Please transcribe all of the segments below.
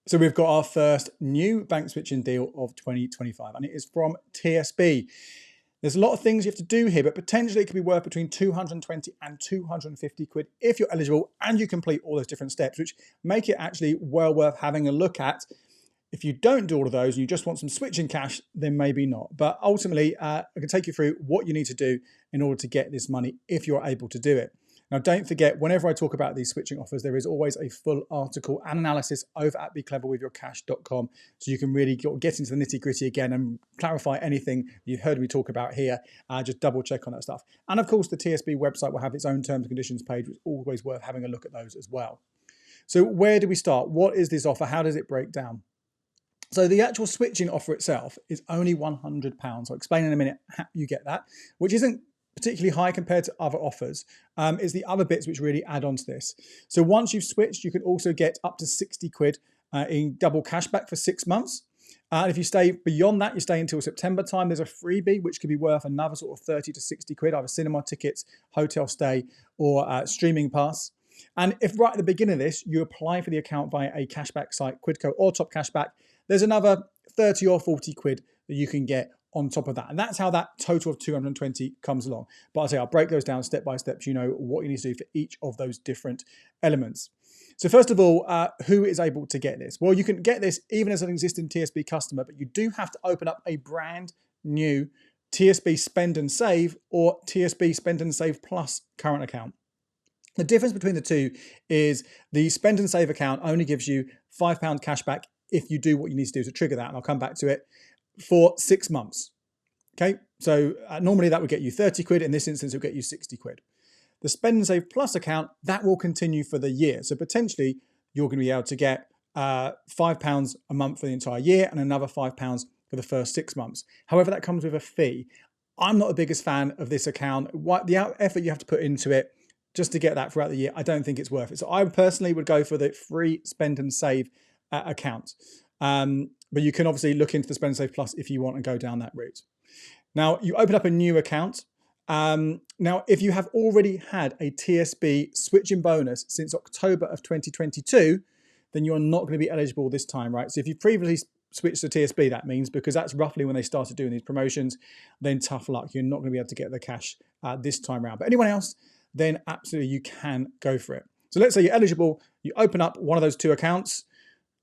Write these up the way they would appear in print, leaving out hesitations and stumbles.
So we've got our first new bank switching deal of 2025, and it is from TSB. There's a lot of things you have to do here, but potentially it could be worth between 220 and 250 quid if you're eligible and you complete all those different steps, which make it actually well worth having a look at. If you don't do all of those and you just want some switching cash, then maybe not. But ultimately, I can take you through what you need to do in order to get this money if you're able to do it. Now, don't forget, whenever I talk about these switching offers, there is always a full article and analysis over at becleverwithyourcash.com, so you can really get into the nitty gritty again and clarify anything you've heard me talk about here. Just double check on that stuff. And of course, the TSB website will have its own terms and conditions page, which is always worth having a look at those as well. So where do we start? What is this offer? How does it break down? So the actual switching offer itself is only £100. I'll explain in a minute how you get that, which isn't particularly high compared to other offers. It's the other bits which really add on to this. So once you've switched, you can also get up to 60 quid in double cashback for 6 months. And if you stay beyond that, you stay until September time, there's a freebie which could be worth another sort of 30 to 60 quid, either cinema tickets, hotel stay, or streaming pass. And if right at the beginning of this, you apply for the account via a cashback site, Quidco or Top Cashback, there's another 30 or 40 quid that you can get on top of that. And that's how that total of 220 comes along. But I'll say I'll break those down step by step so you know what you need to do for each of those different elements. So first of all, who is able to get this? Well, you can get this even as an existing TSB customer, but you do have to open up a brand new TSB Spend and Save or TSB Spend and Save Plus current account. The difference between the two is the Spend and Save account only gives you £5 cashback if you do what you need to do to trigger that, and I'll come back to it, for 6 months. Okay, so normally that would get you 30 quid. In this instance, it will get you 60 quid. The Spend and Save Plus account, that will continue for the year. So potentially you're going to be able to get £5 a month for the entire year and another £5 for the first 6 months. However, that comes with a fee. I'm not the biggest fan of this account. The effort you have to put into it just to get that throughout the year, I don't think it's worth it. So I personally would go for the free Spend and Save account. But you can obviously look into the Spend and Save Plus if you want and go down that route. Now, you open up a new account. Now, if you have already had a TSB switching bonus since October of 2022, then you're not going to be eligible this time, right? So if you previously switched to TSB, that means, because that's roughly when they started doing these promotions, then tough luck. You're not going to be able to get the cash this time around. But anyone else, then absolutely you can go for it. So let's say you're eligible, you open up one of those two accounts.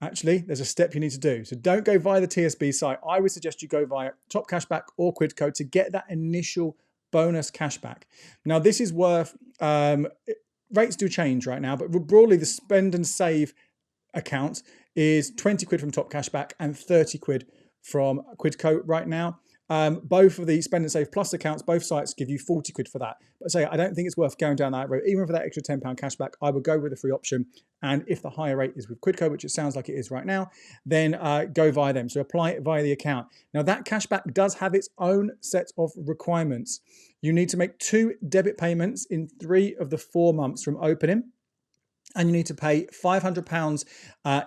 Actually, there's a step you need to do. So don't go via the TSB site. I would suggest you go via Top Cashback or Quidco to get that initial bonus cashback. Now, this is worth, rates do change right now, but broadly the Spend and Save account is 20 quid from Top Cashback and 30 quid from Quidco right now. Both of the Spend and Save Plus accounts, both sites give you 40 quid for that. But I don't think it's worth going down that route. Even for that extra £10 cashback, I would go with the free option. And if the higher rate is with Quidco, which it sounds like it is right now, then go via them. So apply it via the account. Now that cashback does have its own set of requirements. You need to make 2 debit payments in 3 of the 4 months from opening. And you need to pay £500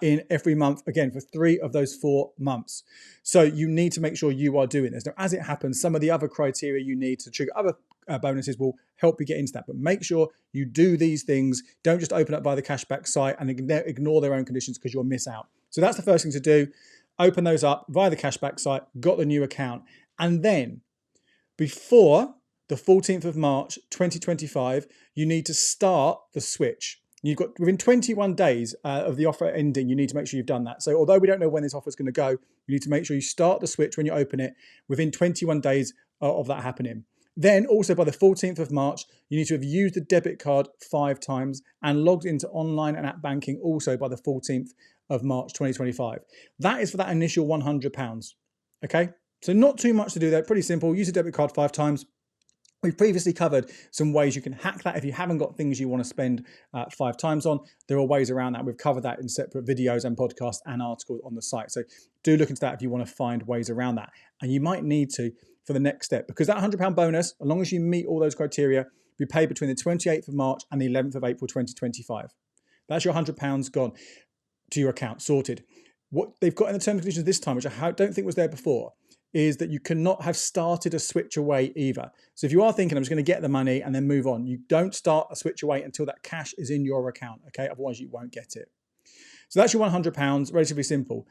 in every month, again, for 3 of those 4 months. So you need to make sure you are doing this. Now, as it happens, some of the other criteria you need to trigger other bonuses will help you get into that. But make sure you do these things. Don't just open up by the cashback site and ignore their own conditions because you'll miss out. So that's the first thing to do. Open those up via the cashback site, got the new account. And then before the 14th of March, 2025, you need to start the switch. You've got within 21 days of the offer ending, you need to make sure you've done that. So although we don't know when this offer is going to go, you need to make sure you start the switch when you open it within 21 days of that happening. Then also by the 14th of March, you need to have used the debit card 5 times and logged into online and app banking also by the 14th of March 2025. That is for that initial £100. Okay, so not too much to do there. Pretty simple. Use a debit card 5 times. We've previously covered some ways you can hack that if you haven't got things you want to spend 5 times on. There are ways around that. We've covered that in separate videos and podcasts and articles on the site. So do look into that if you want to find ways around that. And you might need to for the next step, because that £100 bonus, as long as you meet all those criteria, will be paid between the 28th of March and the 11th of April 2025. That's your £100 gone to your account, sorted. What they've got in the terms and conditions this time, which I don't think was there before, is that you cannot have started a switch away either. So if you are thinking, I'm just going to get the money and then move on, you don't start a switch away until that cash is in your account, okay? Otherwise you won't get it. So that's your £100, relatively simple.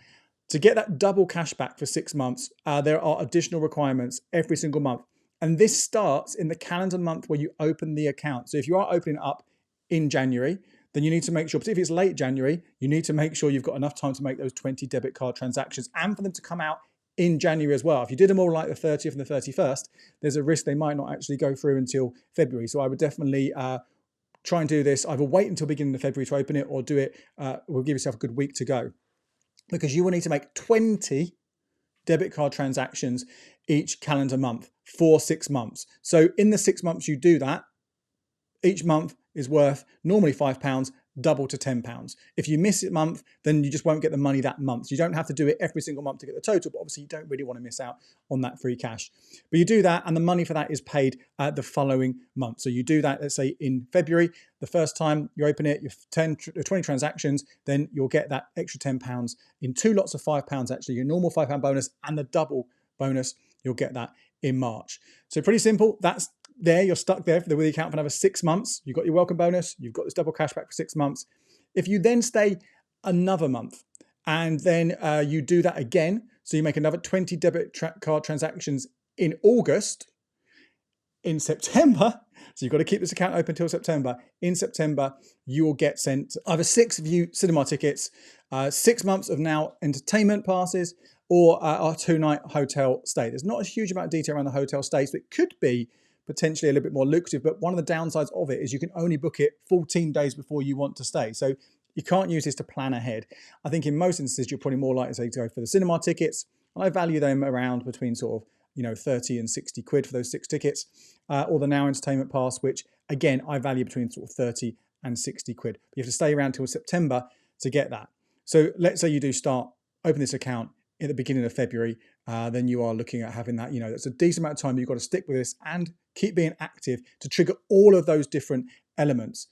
To get that double cashback for 6 months, there are additional requirements every single month. And this starts in the calendar month where you open the account. So if you are opening up in January, then you need to make sure, particularly if it's late January, you need to make sure you've got enough time to make those 20 debit card transactions and for them to come out in January as well. If you did them all like the 30th and the 31st, there's a risk they might not actually go through until February. So I would definitely try and do this. Either wait until beginning of February to open it or do it, we'll give yourself a good week to go. Because you will need to make 20 debit card transactions each calendar month for 6 months. So in the 6 months you do that, each month is worth normally £5, double to £10. If you miss a month, then you just won't get the money that month. So you don't have to do it every single month to get the total, but obviously you don't really want to miss out on that free cash. But you do that and the money for that is paid the following month. So you do that, let's say in February, the first time you open it, you've 20 transactions, then you'll get that extra £10 in 2 lots of £5 actually, your normal £5 bonus and the double bonus, you'll get that in March. So pretty simple, that's there, you're stuck there with the account for another 6 months. You've got your welcome bonus, you've got this double cashback for 6 months. If you then stay another month and then you do that again, so you make another 20 debit card transactions in August, in September, so you've got to keep this account open until September. In September, you will get sent either 6 View cinema tickets, 6 months of Now entertainment passes, or our 2-night hotel stay. There's not a huge amount of detail around the hotel stays, but it could be potentially a little bit more lucrative. But one of the downsides of it is you can only book it 14 days before you want to stay. So you can't use this to plan ahead. I think in most instances, you're probably more likely to go for the cinema tickets. And I value them around between sort of, 30 and 60 quid for those 6 tickets, or the Now Entertainment Pass, which again, I value between sort of 30 and 60 quid. But you have to stay around till September to get that. So let's say you do open this account at the beginning of February, then you are looking at having that, that's a decent amount of time. You've got to stick with this and keep being active to trigger all of those different elements.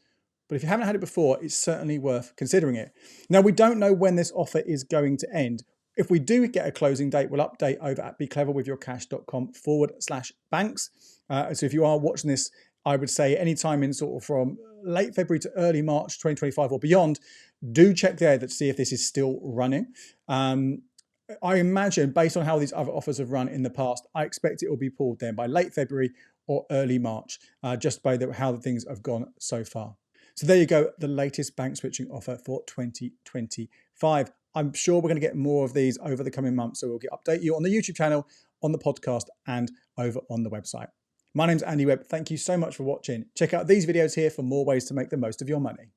But if you haven't had it before, it's certainly worth considering it. Now, we don't know when this offer is going to end. If we do get a closing date, we'll update over at becleverwithyourcash.com/banks. So if you are watching this, I would say anytime in sort of from late February to early March 2025 or beyond, do check there to see if this is still running. I imagine, based on how these other offers have run in the past, I expect it will be pulled then by late February or early March, just by how things have gone so far. So there you go, the latest bank switching offer for 2025. I'm sure we're going to get more of these over the coming months, so we'll update you on the YouTube channel, on the podcast, and over on the website. My name's Andy Webb. Thank you so much for watching. Check out these videos here for more ways to make the most of your money.